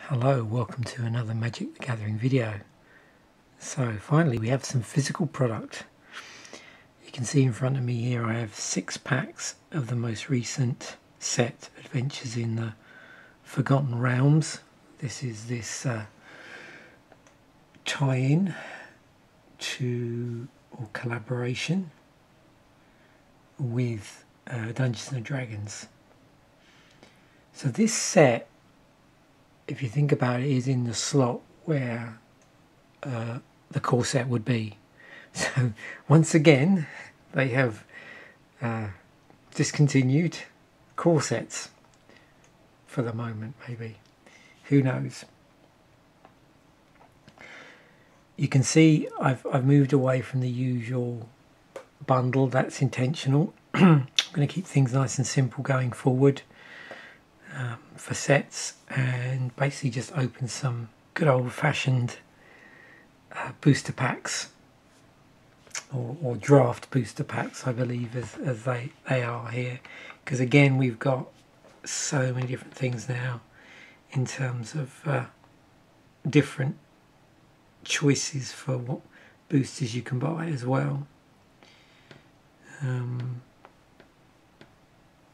Hello, welcome to another Magic the Gathering video. So finally we have some physical product. You can see in front of me here I have 6 packs of the most recent set, Adventures in the Forgotten Realms. This is this tie-in to or collaboration with Dungeons and Dragons. So this set, if you think about it, is in the slot where the core set would be. So once again they have discontinued core sets for the moment. Maybe, who knows. You can see I've moved away from the usual bundle. That's intentional. I'm going to keep things nice and simple going forward for sets, and basically just open some good old-fashioned booster packs, or draft booster packs, I believe, as they are here, because again we've got so many different things now in terms of different choices for what boosters you can buy as well.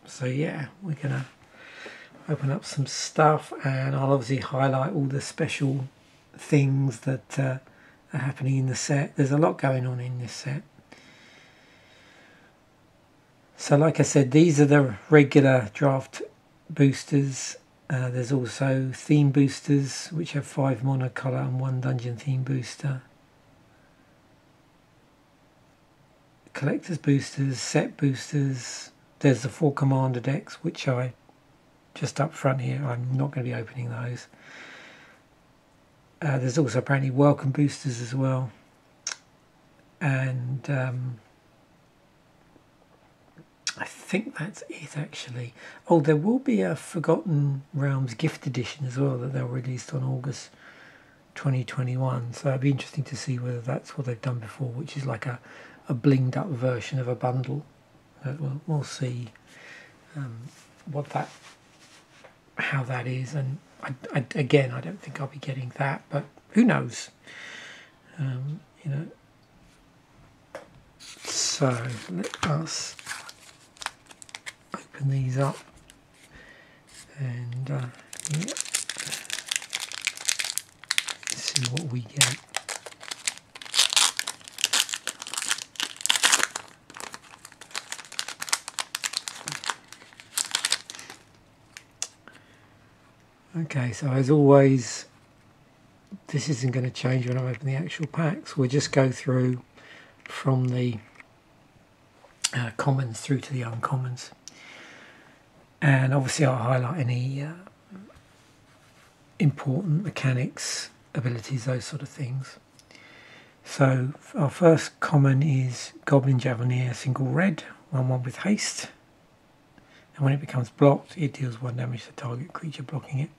So yeah, we're gonna open up some stuff, and I'll obviously highlight all the special things that are happening in the set. There's a lot going on in this set. So like I said, these are the regular draft boosters. There's also theme boosters, which have 5 monocolor and 1 dungeon theme booster. Collector's boosters, set boosters. There's the 4 commander decks, which I just up front here, I'm not going to be opening those. There's also apparently welcome boosters as well, and I think that's it actually. Oh, there will be a Forgotten Realms gift edition as well that they'll release on August 2021, so it'd be interesting to see whether that's what they've done before, which is like a blinged up version of a bundle. But we'll see how that is, and again I don't think I'll be getting that, but who knows, you know. So let us open these up, and yeah, see what we get. Okay, so as always, this isn't going to change when I open the actual packs. We'll just go through from the commons through to the uncommons, and obviously I'll highlight any important mechanics, abilities, those sort of things. So our first common is Goblin Javelineer, single red, 1/1 with haste. And when it becomes blocked, it deals 1 damage to target creature blocking it.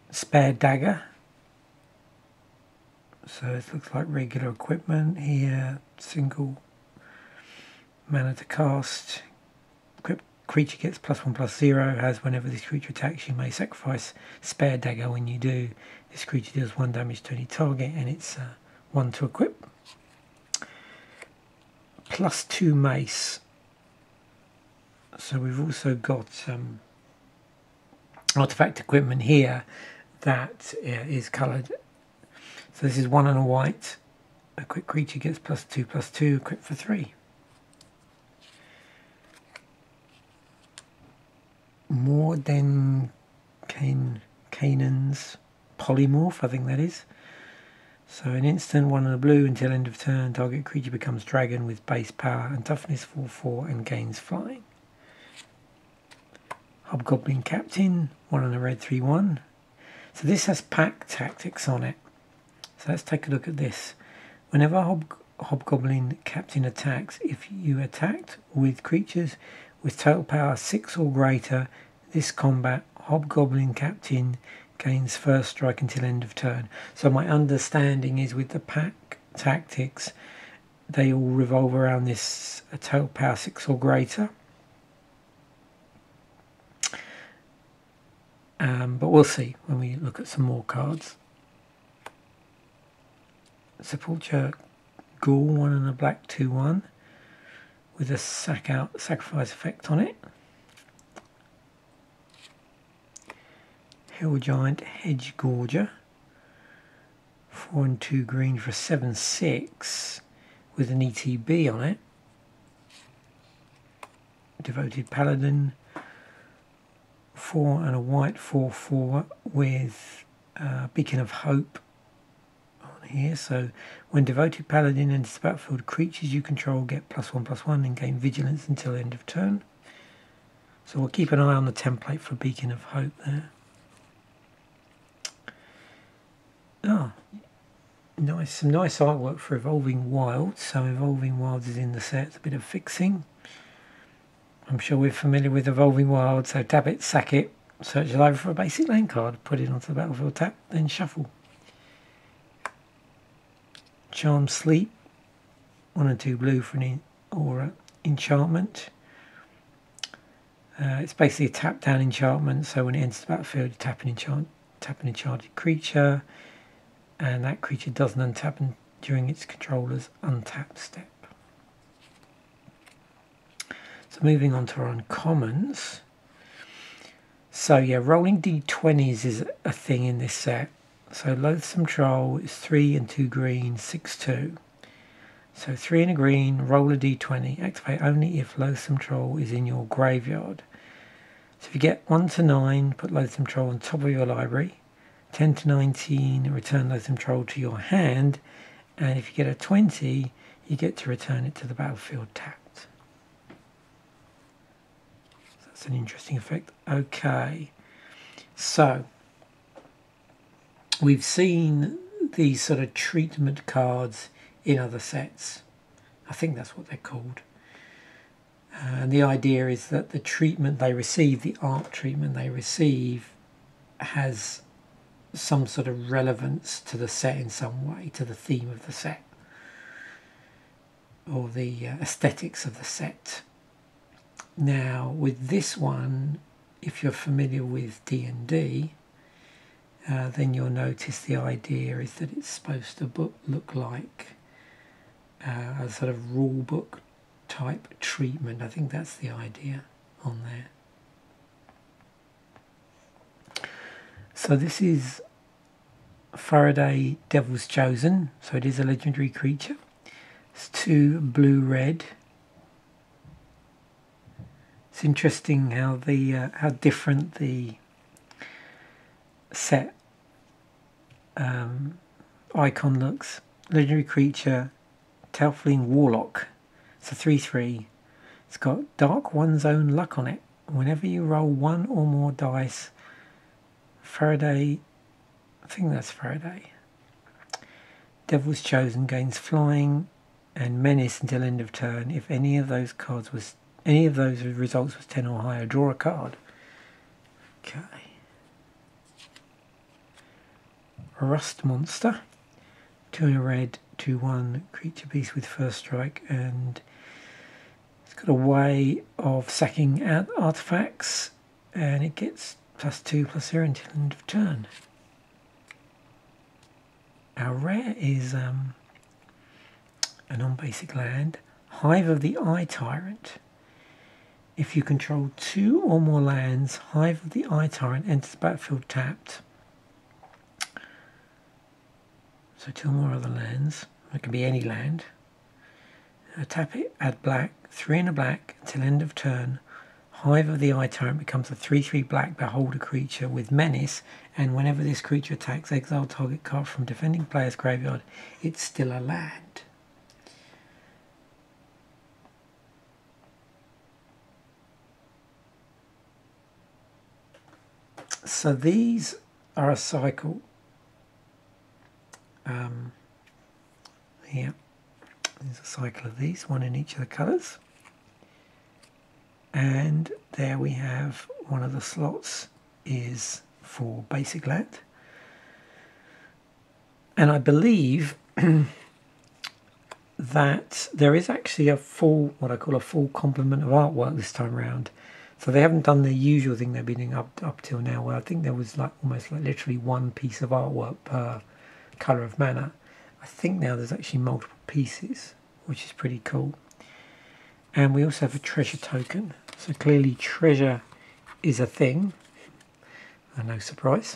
Spare Dagger. So it looks like regular equipment here. Single mana to cast. Creature gets +1/+0. Has whenever this creature attacks, you may sacrifice Spare Dagger. When you do, this creature deals 1 damage to any target, and it's 1 to equip. +2 mace. So we've also got artifact equipment here that is coloured. So this is 1 and a white. A quick creature gets +2/+2, equipped for 3. More than Canaan's polymorph, I think that is. So an instant, 1 and a blue, until end of turn, target creature becomes dragon with base power and toughness 4/4 and gains flying. Hobgoblin Captain, 1 and a red, 3/1. So this has pack tactics on it. So let's take a look at this. Whenever Hobgoblin Captain attacks, if you attacked with creatures with total power 6 or greater, this combat, Hobgoblin Captain gains first strike until end of turn. So my understanding is with the pack tactics, they all revolve around this total power 6 or greater. but we'll see when we look at some more cards. Sepulture Ghoul, 1 and a black 2/1 with a sacrifice effect on it. Hill Giant Hedge Gorger, 4 and 2 green for a 7/6 with an ETB on it. Devoted Paladin, 4 and a white 4/4 with Beacon of Hope on here. So when Devoted Paladin enters the battlefield, creatures you control get +1/+1 and gain vigilance until end of turn. So we'll keep an eye on the template for Beacon of Hope there. Oh, nice, some nice artwork for Evolving Wilds. So Evolving Wilds is in the set. It's a bit of fixing. I'm sure we're familiar with Evolving Wilds. So tap it, sack it, search it over for a basic land card, put it onto the battlefield, tap, then shuffle. Charmed Sleep, 1 and 2 blue for an aura enchantment. It's basically a tap down enchantment. So when it enters the battlefield, you tap an enchanted creature, and that creature doesn't untap during its controller's untap step. So moving on to our uncommons. So yeah, rolling d20s is a thing in this set. So Loathsome Troll is 3 and 2 green, 6/2. So 3 and a green, roll a d20. Activate only if Loathsome Troll is in your graveyard. So if you get 1 to 9, put Loathsome Troll on top of your library. 10 to 19, return Loathsome Troll to your hand. And if you get a 20, you get to return it to the battlefield tapped. That's an interesting effect. Okay, so we've seen these sort of treatment cards in other sets. I think that's what they're called. And the idea is that the treatment they receive, the art treatment they receive, has some sort of relevance to the set in some way, to the theme of the set, or the aesthetics of the set. Now with this one, if you're familiar with D&D, then you'll notice the idea is that it's supposed to look like a sort of rule book type treatment. I think that's the idea on there. So this is Faraday Devil's Chosen, so it is a legendary creature. It's 2 blue-red. It's interesting how how different the set icon looks. Legendary creature, Tailfling Warlock. It's a 3/3. It's got Dark One Zone luck on it. Whenever you roll 1 or more dice, Faraday, I think that's Faraday, Devil's Chosen gains flying and menace until end of turn. If any of those results was 10 or higher, draw a card. Okay. Rust Monster, 2 in a red, 2/1 creature beast with first strike, and it's got a way of sacking out artifacts, and it gets +2/+0 until end of turn. Our rare is a non-basic land, Hive of the Eye Tyrant. If you control 2 or more lands, Hive of the Eye Tyrant enters the battlefield tapped. So 2 or more other lands. It can be any land. Tap it, add black, 3 and a black until end of turn. Hive of the Eye Tyrant becomes a 3/3 black beholder creature with menace, and whenever this creature attacks, exile target card from defending player's graveyard. It's still a land. So these are a cycle. Yeah, there's a cycle of these, 1 in each of the colours. And there we have one of the slots is for basic land. And I believe that there is actually a full, what I call a full complement of artwork this time around. So they haven't done the usual thing they've been doing up till now, where I think there was like almost like literally one piece of artwork per colour of mana. I think now there's actually multiple pieces, which is pretty cool. And we also have a treasure token. So clearly treasure is a thing. No surprise.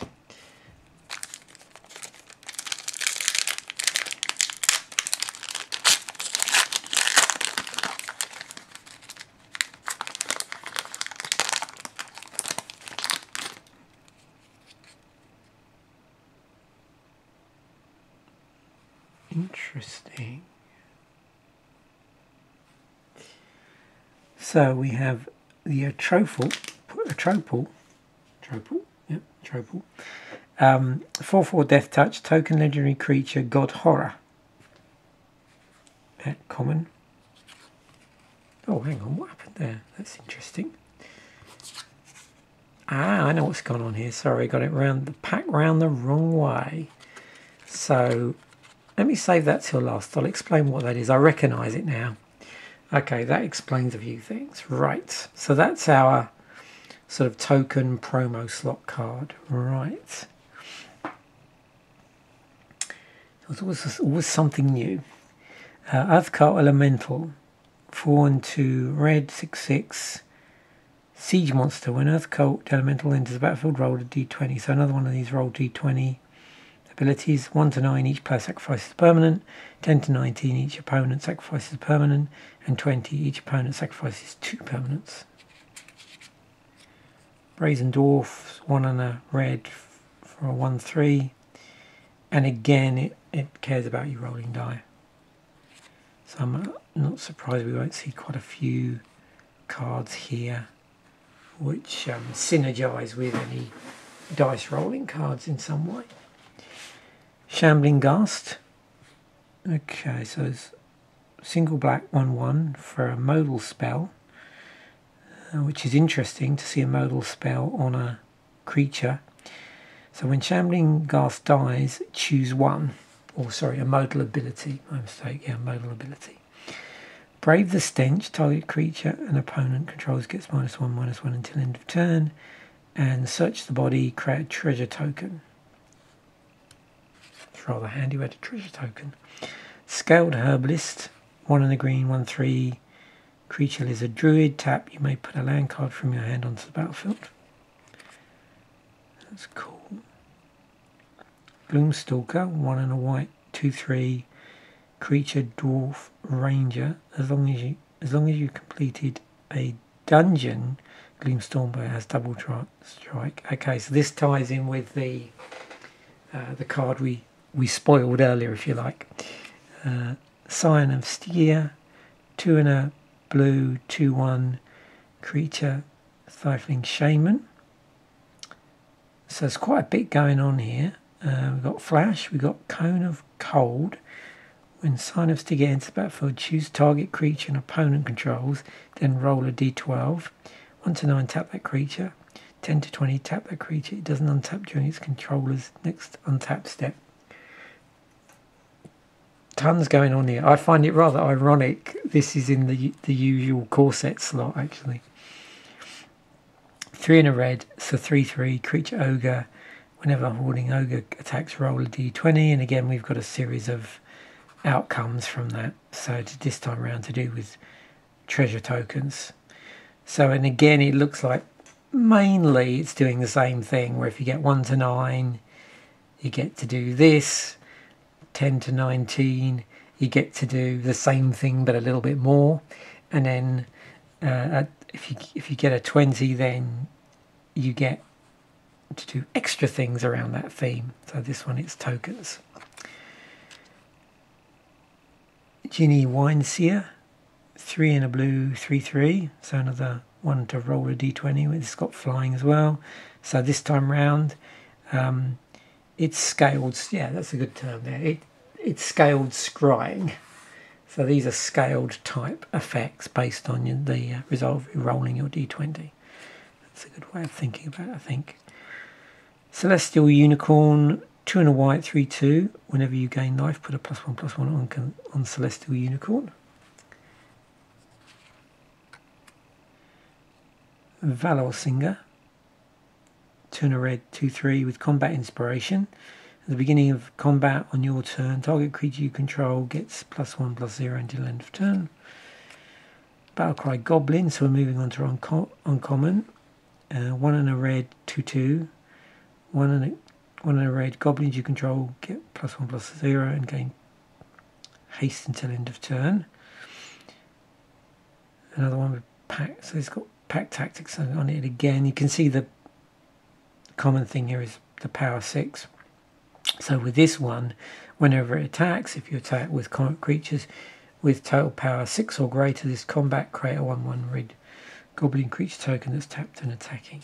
Interesting. So we have the Tropal, yeah, Tropal. 4/4 Death Touch, token legendary creature, God Horror. Common. Oh, hang on, what happened there? That's interesting. Ah, I know what's gone on here. Sorry, got it round the pack round the wrong way. So let me save that till last. I'll explain what that is. I recognise it now. Okay, that explains a few things. Right, so that's our sort of token promo slot card. Right. It was something new. Earthcart Elemental, 4 and 2, red, 6/6. Siege monster. When Earthcart Elemental enters the battlefield, roll a d20. So another one of these roll d20. Abilities 1 to 9, each player sacrifices a permanent. 10 to 19, each opponent sacrifices a permanent. And 20, each opponent sacrifices 2 permanents. Brazen Dwarf, 1 and a red for a 1/3. And again, it cares about you rolling die. So I'm not surprised we won't see quite a few cards here which synergize with any dice rolling cards in some way. Shambling Ghast. Okay, so it's single black 1/1 for a modal spell, which is interesting to see a modal spell on a creature. So when Shambling Ghast dies, choose one. Or sorry, a modal ability. My mistake, yeah, modal ability. Brave the Stench, target creature an opponent controls gets -1/-1 until end of turn. And search the body, create a treasure token. It's rather handy we had a treasure token. Scaled Herbalist, 1 and a green, 1/3. Creature is a druid. Tap, you may put a land card from your hand onto the battlefield. That's cool. Gloomstalker, 1 and a white, 2/3. Creature, dwarf, ranger. As long as you completed a dungeon, Gloomstalker has double strike. Okay, so this ties in with the card we spoiled earlier, if you like. Scion of Stygia, 2 and a blue, 2/1. Creature, Stifling Shaman. So there's quite a bit going on here. We've got Flash, we've got Cone of Cold. When Scion of Stygia enters the battlefield, choose target creature an opponent controls, then roll a d12. 1 to 9, tap that creature. 10 to 20, tap that creature. It doesn't untap during its controller's next untap step. Tons going on here. I find it rather ironic this is in the usual core set slot, actually. 3 and a red, so 3/3, creature ogre. Whenever a hoarding ogre attacks, roll a d20. And again, we've got a series of outcomes from that. So this time around to do with treasure tokens. So, and again, it looks like mainly it's doing the same thing, where if you get 1 to 9, you get to do this. 10 to 19, you get to do the same thing but a little bit more. And then if you get a 20, then you get to do extra things around that theme. So this one, it's tokens. Ginny Wineseer, 3 and a blue, 3/3. So another one to roll a d20 with. It's got flying as well. So this time round, it's scaled. Yeah, that's a good term there. It's scaled scrying. So these are scaled type effects based on the result of rolling your d20. That's a good way of thinking about it, I think. Celestial Unicorn, 2 and a white, 3/2. Whenever you gain life, put a +1/+1 on Celestial Unicorn. Valor Singer, 2 and a red, 2/3 with combat inspiration. At the beginning of combat on your turn, target creature you control gets +1/+0 until end of turn. Battlecry Goblin, so we're moving on to uncommon. 1 and a red, 2/2. 1 and a red. Goblins you control get +1/+0 and gain haste until end of turn. Another one with pack, so it's got pack tactics on it again. You can see the common thing here is the power 6. So with this one, whenever it attacks, if you attack with creatures with total power 6 or greater, this combat create a 1/1 red goblin creature token that's tapped and attacking.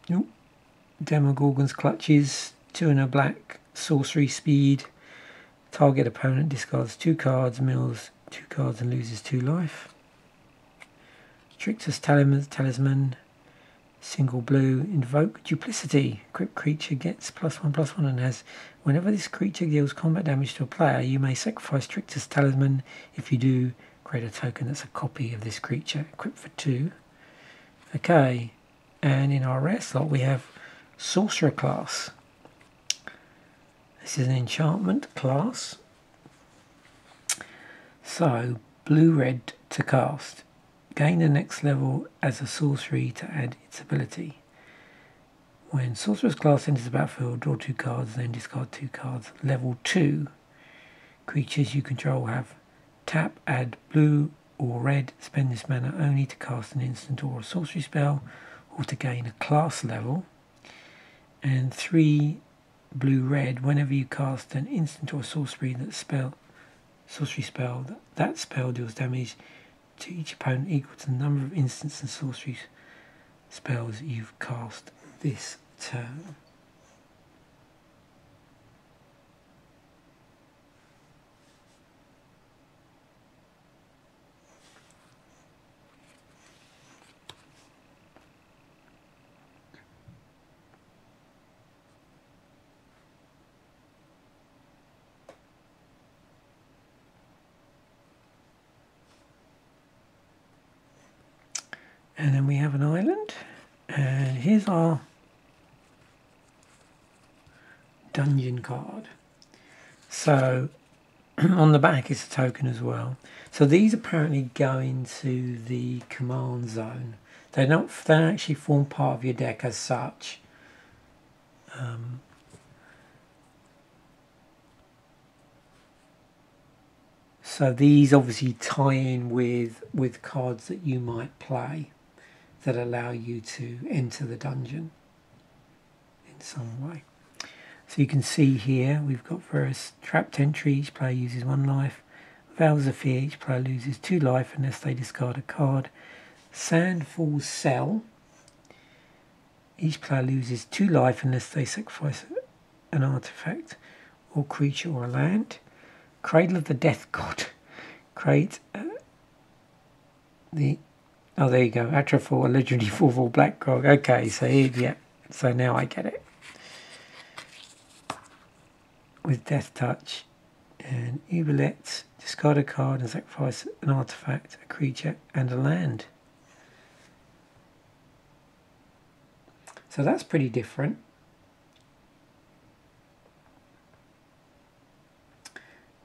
Nope. Demogorgon's Clutches, 2 and a black, sorcery speed. Target opponent discards 2 cards, mills 2 cards and loses 2 life. Trickster's Talisman, single blue, invoke Duplicity. Equipped creature gets +1/+1 and has, whenever this creature deals combat damage to a player, you may sacrifice Trickster's Talisman. If you do, create a token that's a copy of this creature, equipped for 2. Okay, and in our rare slot we have Sorcerer class. This is an enchantment class. So, blue-red to cast. Gain the next level as a sorcery to add its ability. When Sorcerer's class enters the battlefield, draw 2 cards, then discard 2 cards. Level 2. Creatures you control have tap, add blue or red. Spend this mana only to cast an instant or a sorcery spell or to gain a class level. And 3 blue-red. Whenever you cast an instant or sorcery spell, that spell deals damage to each opponent equal to the number of instants and sorcery spells you've cast this turn. And then we have an island, and here's our dungeon card. So on the back is a token as well. So these apparently go into the command zone. They don't actually form part of your deck as such. So these obviously tie in with cards that you might play that allow you to enter the dungeon in some way. So you can see here we've got various trapped entry. Each player uses 1 life. Veils of Fear, each player loses 2 life unless they discard a card. Sandfall's Cell, each player loses 2 life unless they sacrifice an artifact or creature or a land. Cradle of the Death God, create oh, there you go, Atrophy, a legendary 4/4 black card. Okay, so here, yeah, so now I get it. With Death Touch and Oubliette, discard a card and sacrifice an artifact, a creature and a land. So that's pretty different.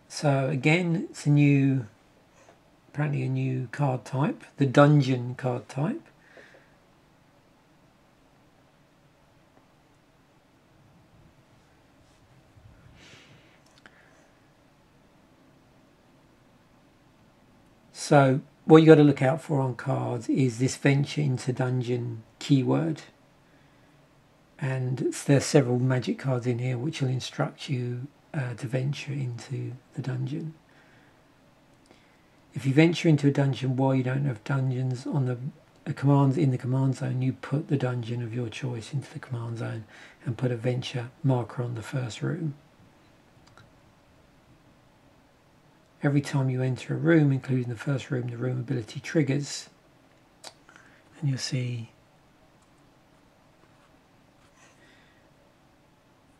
So again, it's apparently a new card type, the dungeon card type. So what you got to look out for on cards is this venture into dungeon keyword. And there's several magic cards in here which will instruct you to venture into the dungeon. If you venture into a dungeon while you don't have dungeons on the commands in the command zone, you put the dungeon of your choice into the command zone and put a venture marker on the first room. Every time you enter a room, including the first room, the room ability triggers. And you'll see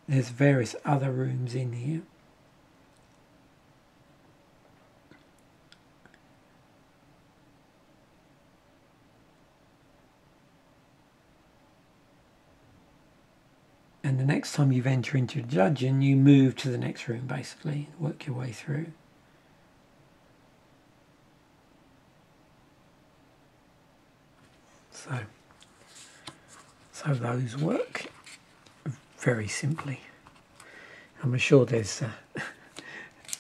there's various other rooms in here. And the next time you enter into the dungeon, you move to the next room, basically, and work your way through. So those work very simply. I'm sure there's a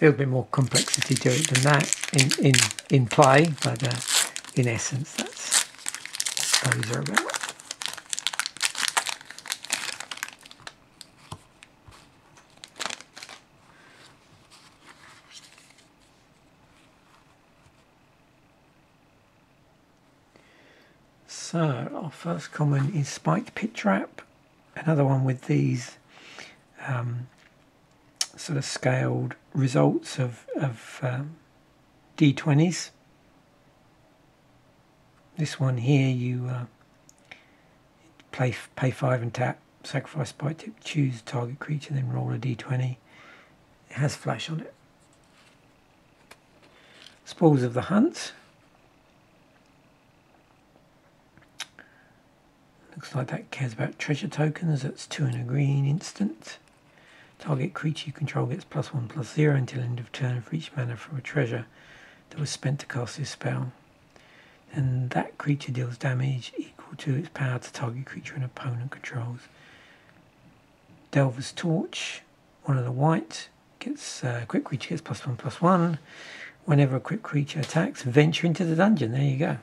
little bit more complexity to it than that in play, but in essence, that's what those are about. So our first common is Spiked Pit Trap, another one with these sort of scaled results of D20s. This one here, you pay 5 and tap, sacrifice Spike Tip, choose target creature, then roll a D20. It has flash on it. Spoils of the Hunt. Looks like that cares about treasure tokens. That's 2 and a green instant. Target creature you control gets +1/+0 until end of turn for each mana from a treasure that was spent to cast this spell. And that creature deals damage equal to its power to target creature an opponent controls. Delver's Torch, one of the white, gets equipped creature gets +1/+1. Whenever a equipped creature attacks, venture into the dungeon. There you go.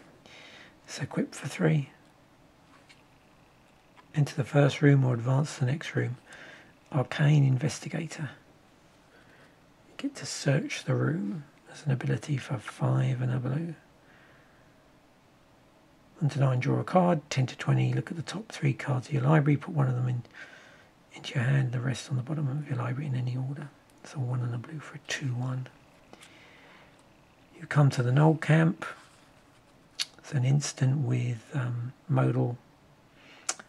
It's equipped for 3. Enter the first room or advance to the next room. Arcane Investigator. You get to search the room. There's an ability for 5 and a blue. 1 to 9, draw a card. 10 to 20, look at the top 3 cards of your library. Put one of them into your hand, the rest on the bottom of your library in any order. So 1 and a blue for a 2/1. You come to the Knoll Camp. It's an instant with modal.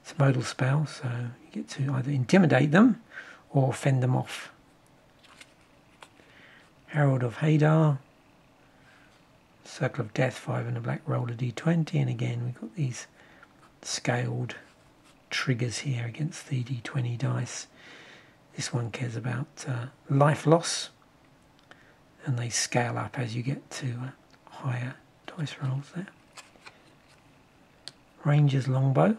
It's a modal spell, so you get to either intimidate them or fend them off. Herald of Hadar. Circle of Death, 5 and a black, roll a D20, and again we've got these scaled triggers here against the D20 dice. This one cares about life loss, and they scale up as you get to higher dice rolls there. Ranger's Longbow.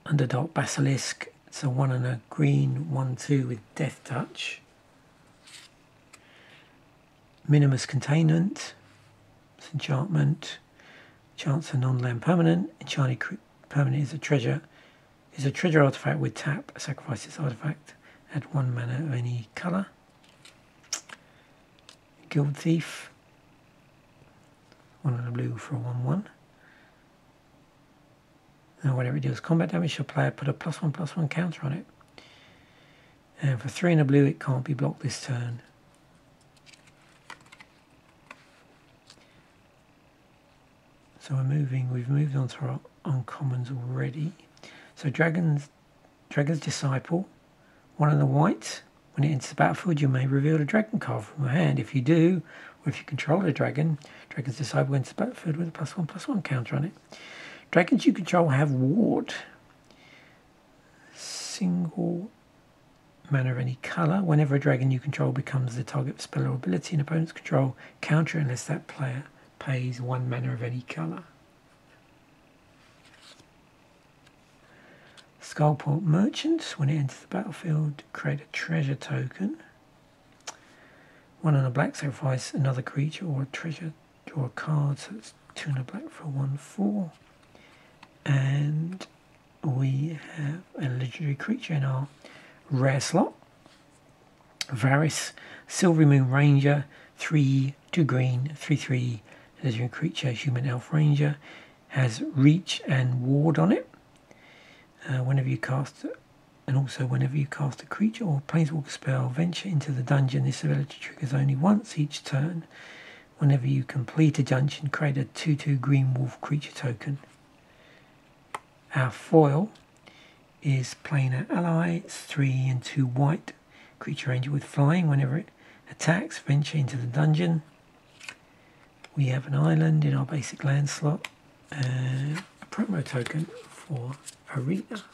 Underdark Basilisk. It's a 1 and a green 1/2 with Death Touch. Minimus Containment. It's enchantment. Chance a non-land permanent. Enchanted permanent is a treasure artifact with tap. Sacrifice this artifact. Add 1 mana of any colour. Guild Thief. 1 and a blue for a 1/1. Now whenever it deals combat damage, your player put a +1/+1 counter on it. And for 3 and a blue, it can't be blocked this turn. So we've moved on to our uncommons already. So Dragon's Disciple, 1 and a white. When it enters the battlefield, you may reveal a dragon card from your hand. If you do, or if you control a dragon, Dragon's Disciple enters the battlefield with a +1/+1 counter on it. Dragons you control have Ward. Single mana of any colour. Whenever a dragon you control becomes the target of spell or ability in opponent's control, counter unless that player pays 1 mana of any colour. Skullport Merchant. When it enters the battlefield, create a treasure token. 1 and a black, sacrifice another creature or a treasure, draw a card, so it's 2 and a black for a 1/4. And we have a legendary creature in our rare slot. Varys, Silvery Moon Ranger, 3, 2 green, 3/3, legendary creature, human elf ranger, has reach and ward on it. Whenever you cast a creature or planeswalker spell, venture into the dungeon. This ability triggers only once each turn. Whenever you complete a dungeon, create a 2/2 green wolf creature token. Our foil is Planar Ally. It's 3 and 2 white. Creature ranger with flying. Whenever it attacks, venture into the dungeon. We have an island in our basic land slot. promo token for Arena.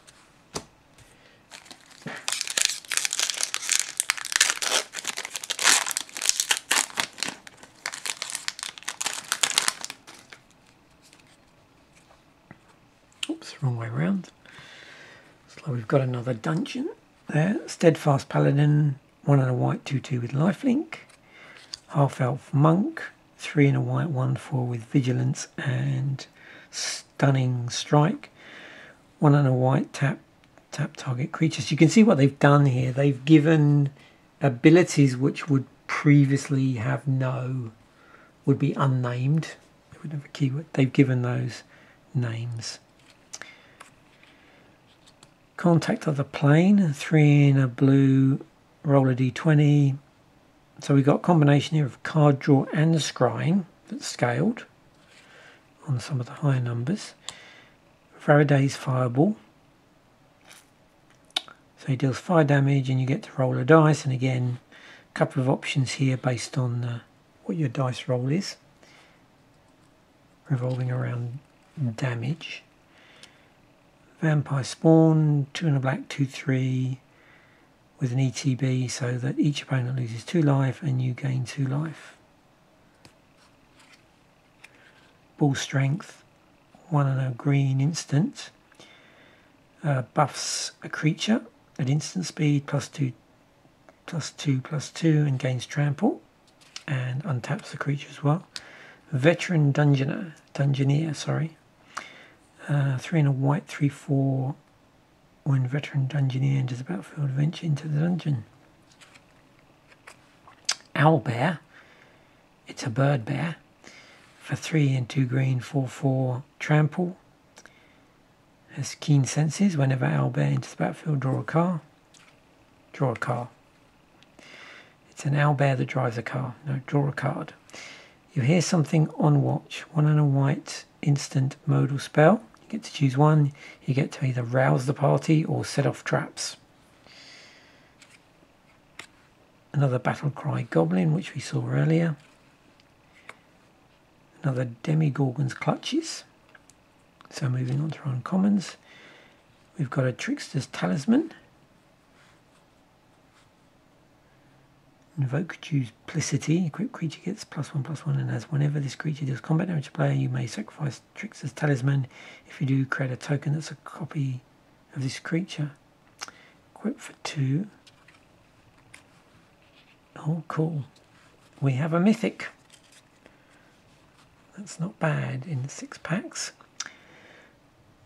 Oops, wrong way around. So we've got another dungeon there. Steadfast Paladin, 1 and a white, 2/2 with lifelink. Half Elf Monk, 3 and a white, 1/4 with Vigilance and Stunning Strike. 1 and a white, tap target creatures. You can see what they've done here. They've given abilities which would previously have would be unnamed. They would have a keyword. They've given those names. Contact Other Plane, 3 in a blue, roll a d20. So we've got a combination here of card draw and scrying that's scaled on some of the higher numbers. Faraday's Fireball. So he deals 5 damage and you get to roll a dice, and again a couple of options here based on what your dice roll is, revolving around damage. Vampire Spawn, 2 and a black, 2/3 with an ETB, so that each opponent loses 2 life and you gain 2 life. Bull Strength, 1 and a green instant, buffs a creature at instant speed, +2, +2, and gains trample, and untaps the creature as well. Veteran Dungeoneer, sorry. 3 and a white, 3/4. When Veteran Dungeoneer enters the battlefield, venture into the dungeon. Owlbear, it's a bird bear. For 3 and 2 green, 4/4, trample. Has keen senses. Whenever Owlbear enters the battlefield, draw a car. Draw a car. It's an owlbear that drives a car. No, draw a card. You hear something on watch. 1 and a white, instant modal spell. You get to choose one. You get to either rouse the party or set off traps. Another Battle Cry Goblin, which we saw earlier. Another Demigorgon's Clutches. So moving on to our uncommons. We've got a Trickster's Talisman. Invoke Duplicity. Equipped creature gets +1/+1, and as whenever this creature deals combat damage to player, you may sacrifice Trickster's Talisman. If you do, create a token that's a copy of this creature. Equipped for 2. Oh, cool. We have a mythic. That's not bad in 6 packs.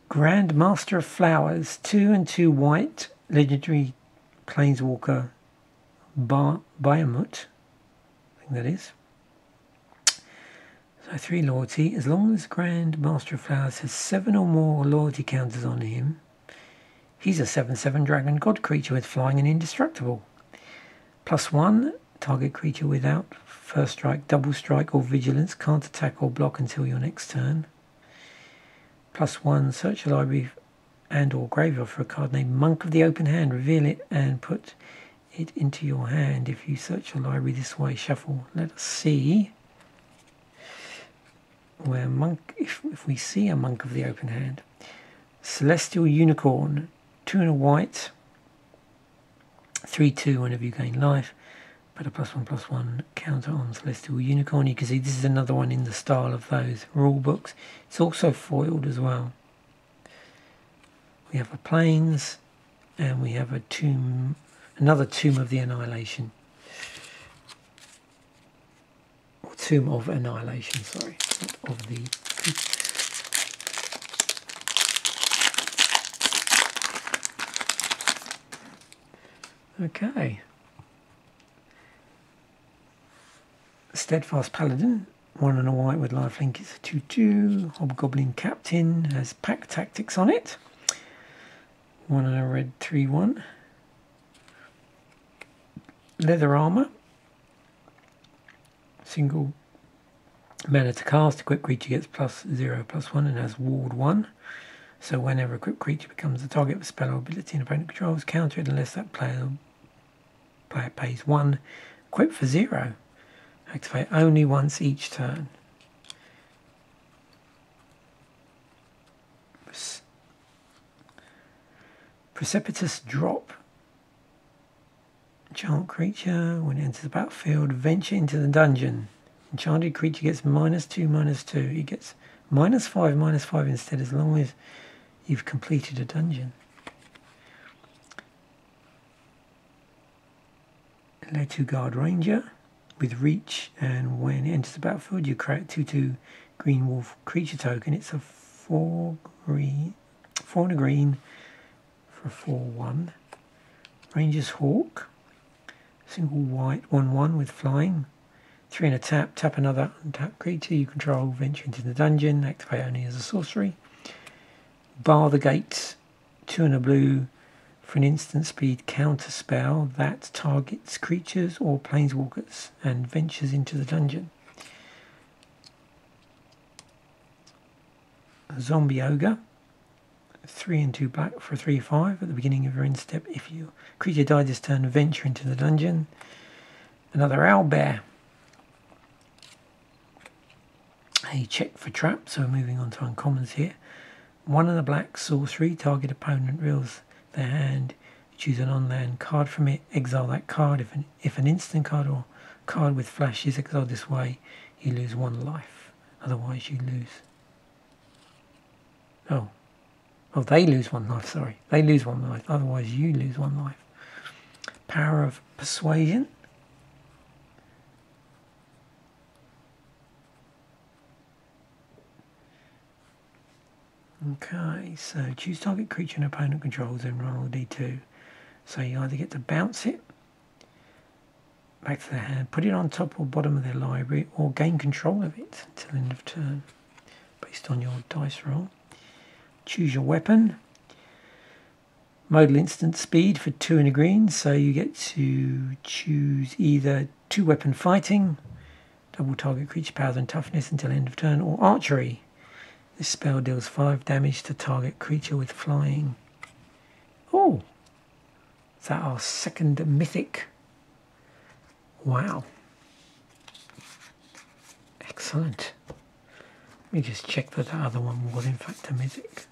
Grand Master of Flowers, 2 and 2 white, legendary Planeswalker Biomut, I think that is. So 3 loyalty. As long as Grand Master of Flowers has 7 or more loyalty counters on him, he's a 7/7 dragon god creature with flying and indestructible. +1, target creature without first strike, double strike or vigilance can't attack or block until your next turn. +1, search your library and or graveyard for a card named Monk of the Open Hand, reveal it and put it into your hand. If you search your library this way, shuffle. Let us see where Monk, if we see a Monk of the Open Hand. Celestial Unicorn, 2 and a white, 3/2 whenever you gain life. Put a +1/+1 counter on Celestial Unicorn. You can see this is another one in the style of those rule books. It's also foiled as well. We have a Plains and we have a Tomb, another Tomb of the Annihilation. Or Tomb of Annihilation, sorry. Not of the... Okay. Steadfast Paladin, 1 and a white with lifelink. It's a 2/2. Hobgoblin Captain has pack tactics on it. 1 and a red, 3/1. Leather armor. Single mana to cast. Equipped creature gets +0/+1 and has ward 1. So whenever equipped creature becomes the target of a spell or ability an opponent controls, counter it unless that player pays 1. Equipped for 0. Activate only once each turn. Precipitous Drop. Enchant creature, when it enters the battlefield, venture into the dungeon. Enchanted creature gets -2/-2. It gets -5/-5 instead, as long as you've completed a dungeon. Letu Guard Ranger with reach, and when it enters the battlefield, you create a 2/2 green wolf creature token. It's a 4 and a green for a 4/1. Ranger's Hawk. Single white 1/1 with flying. 3 and a tap. Tap another untapped creature you control. Venture into the dungeon. Activate only as a sorcery. Bar the Gates. 2 and a blue for an instant speed counter spell that targets creatures or planeswalkers and ventures into the dungeon. Zombie Ogre. 3 and 2 black for a 3/5 at the beginning of your end step. If your creature died this turn, venture into the dungeon. Another Owlbear. A check for trap, so moving on to uncommons here. 1 and a black sorcery, target opponent reveals their hand. Choose an on-land card from it, exile that card. If an instant card or card with flash is exiled this way, you lose 1 life. Otherwise you lose. Oh, they lose 1 life, sorry. They lose 1 life, otherwise you lose 1 life. Power of Persuasion. Okay, so choose target creature and opponent controls and roll a d2. So you either get to bounce it back to their hand, put it on top or bottom of their library, or gain control of it until end of turn, based on your dice roll. Choose your weapon. Modal instant speed for 2 and a green, so you get to choose either 2-weapon fighting, double target creature powers and toughness until end of turn, or archery. This spell deals 5 damage to target creature with flying. Oh, is that our second mythic? Wow. Excellent. Let me just check that the other one was in fact a mythic.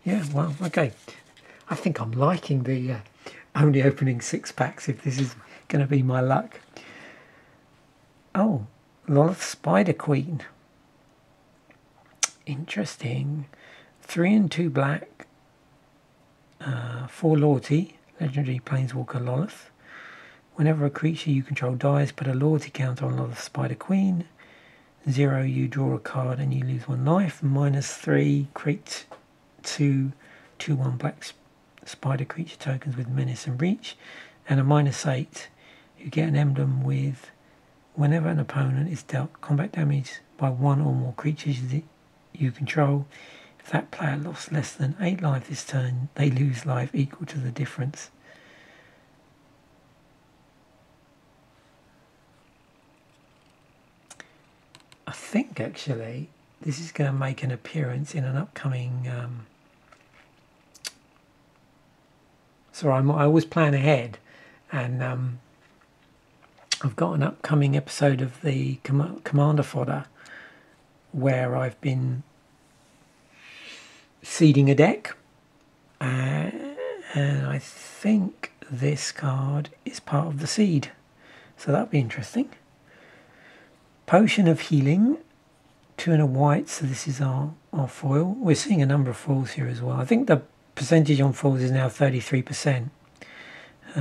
Yeah, well, okay. I think I'm liking the only opening 6 packs if this is going to be my luck. Oh, Lolith Spider Queen. Interesting. 3 and 2 black. 4 loyalty. Legendary Planeswalker Lolith. Whenever a creature you control dies, put a loyalty counter on Lolith Spider Queen. 0, you draw a card and you lose 1 life. -3, create 2 2/1 black spider creature tokens with menace and reach. And a -8, you get an emblem with whenever an opponent is dealt combat damage by 1 or more creatures you control. If that player lost less than 8 life this turn, they lose life equal to the difference. I think actually this is going to make an appearance in an upcoming sorry, I always plan ahead, and I've got an upcoming episode of the Commander Fodder where I've been seeding a deck, and I think this card is part of the seed, so that'll be interesting. Potion of Healing, 2 and a white, so this is our foil. We're seeing a number of foils here as well. I think the percentage on foils is now 33%.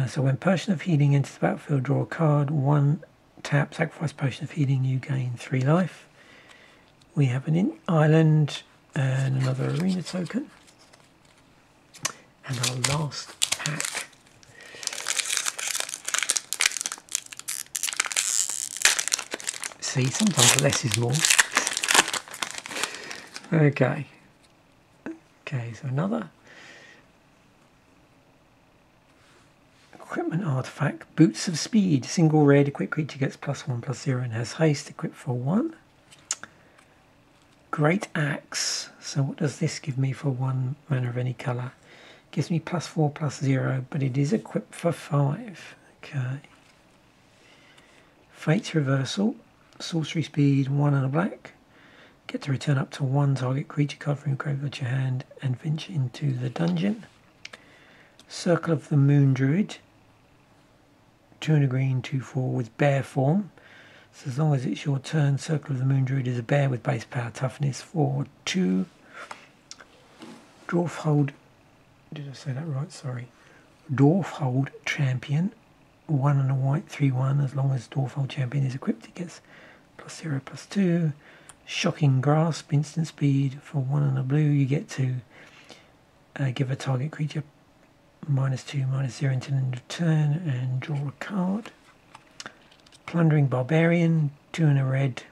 So when Potion of Healing enters the battlefield, draw a card, 1 tap, sacrifice Potion of Healing, you gain 3 life. We have an island and another arena token. And our last pack. See, sometimes less is more. Okay, so another equipment artifact. Boots of Speed. Single red, equipped creature gets +1/+0 and has haste, equipped for 1. Great Axe. So what does this give me for 1 mana of any colour? Gives me +4/+0, but it is equipped for 5. Okay. Fate's Reversal. Sorcery speed, 1 and a black. Get to return up to 1 target creature card from your graveyard to your hand and venture into the dungeon. Circle of the Moon Druid, 2 and a green, 2/4 with bear form. So as long as it's your turn, Circle of the Moon Druid is a bear with base power toughness for 2. Dwarfhold, did I say that right? Sorry. Dwarfhold Champion, 1 and a white, 3/1. As long as Dwarfhold Champion is equipped, it gets +0/+2. Shocking Grasp, instant speed for 1 and a blue. You get to give a target creature -2/-0 until end of turn and draw a card. Plundering Barbarian, 2 and a red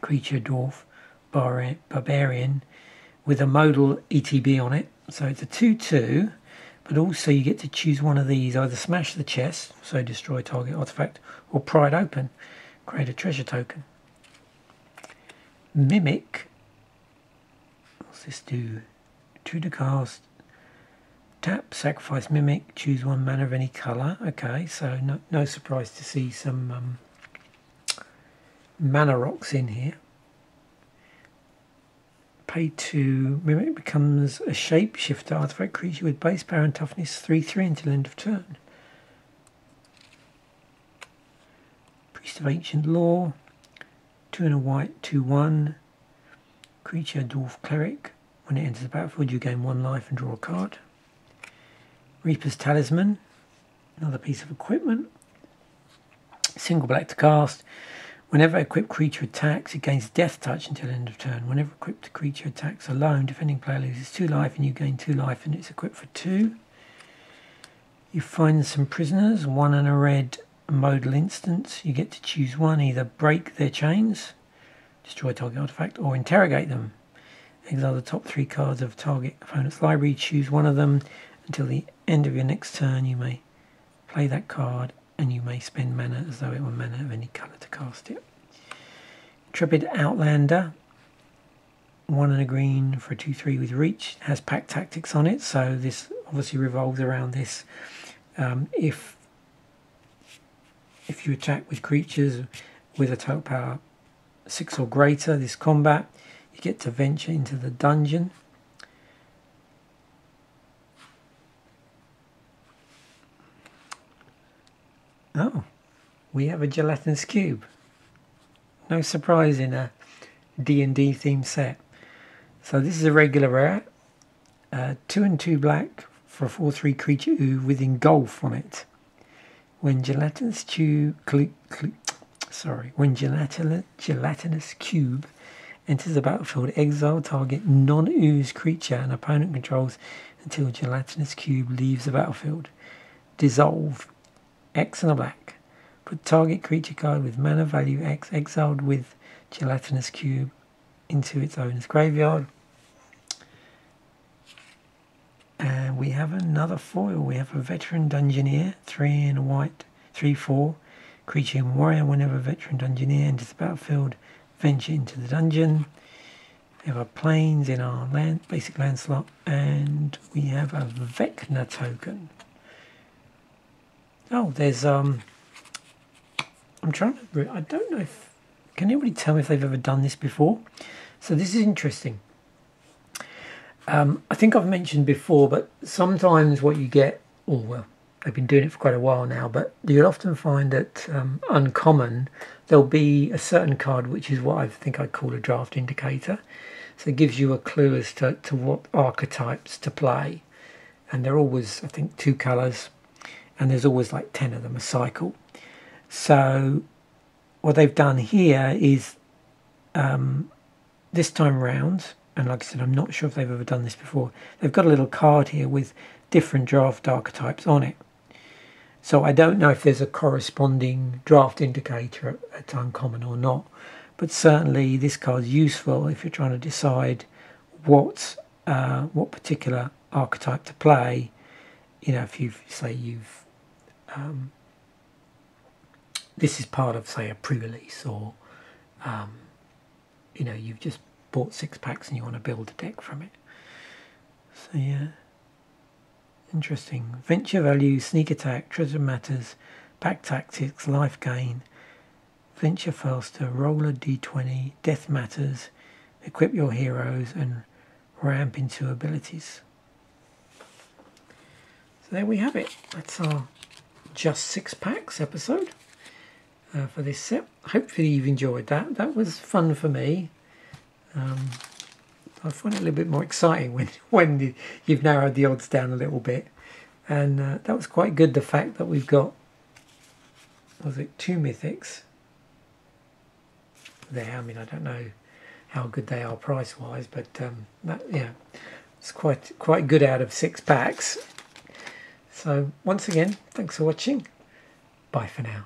creature dwarf barbarian with a modal ETB on it. So it's a 2/2, but also you get to choose one of these, either smash the chest, so destroy target artifact, or pry it open, create a treasure token. Mimic, what's this do? 2 to cast, tap, sacrifice Mimic, choose 1 mana of any colour. Okay, so no surprise to see some mana rocks in here. Pay 2, Mimic becomes a shapeshifter artifact creature with base power and toughness 3/3 until end of turn. Priest of Ancient Law, 2 and a white, 2/1. Creature Dwarf Cleric. When it enters the battlefield, you gain 1 life and draw a card. Reaper's Talisman, another piece of equipment. Single black to cast. Whenever equipped creature attacks, it gains Death Touch until end of turn. Whenever equipped creature attacks alone, defending player loses 2 life and you gain 2 life, and it's equipped for 2. You find some prisoners, 1 and a red modal instance. You get to choose 1, either break their chains, destroy target artifact, or interrogate them. Exile the top 3 cards of target opponent's library, choose 1 of them. Until the end of your next turn, you may play that card, and you may spend mana as though it were mana of any colour to cast it. Intrepid Outlander, 1 and a green for a 2/3 with reach. It has pack tactics on it, so this obviously revolves around this. If you attack with creatures with a total power 6 or greater this combat, you get to venture into the dungeon. Oh, we have a Gelatinous Cube. No surprise in a D&D themed set. So this is a regular rare. 2 and 2 black for a 4/3 creature with Engulf on it. When Gelatinous Cube enters the battlefield, exile target non-ooze creature an opponent controls until Gelatinous Cube leaves the battlefield. Dissolve, X and a black. Put target creature card with mana value X exiled with Gelatinous Cube into its owner's graveyard. And we have another foil. We have a Veteran Dungeoneer, 3 and a white, 3/4. Creature and warrior. Whenever a Veteran Dungeoneer enters the battlefield, venture into the dungeon. We have our plains in our basic land slot, and we have a Vecna token. Oh, there's I'm trying to. I don't know if can anybody tell me if they've ever done this before. So this is interesting. I think I've mentioned before, but sometimes what you get, or well, they've been doing it for quite a while now, but you'll often find that uncommon, there'll be a certain card which is what I think I'd call a draft indicator. So it gives you a clue as to what archetypes to play. And they're always, I think, 2 colours, and there's always like 10 of them a cycle. So what they've done here is this time round, and like I said, I'm not sure if they've ever done this before, they've got a little card here with different draft archetypes on it. So I don't know if there's a corresponding draft indicator at uncommon or not, but certainly this card's useful if you're trying to decide what particular archetype to play. You know, if this is part of, say, a pre-release, or you know, you've just bought 6 packs and you want to build a deck from it. So yeah, interesting. Venture value, sneak attack, treasure matters, pack tactics, life gain, venture faster, roll a d20, death matters, equip your heroes, and ramp into abilities. there we have it. That's our just 6 packs episode for this set. Hopefully you've enjoyed that. That was fun for me. I find it a little bit more exciting when you've narrowed the odds down a little bit. And that was quite good, the fact that we've got, was it 2 mythics there. I mean, I don't know how good they are price wise, but yeah, it's quite good out of 6 packs. So once again, thanks for watching. Bye for now.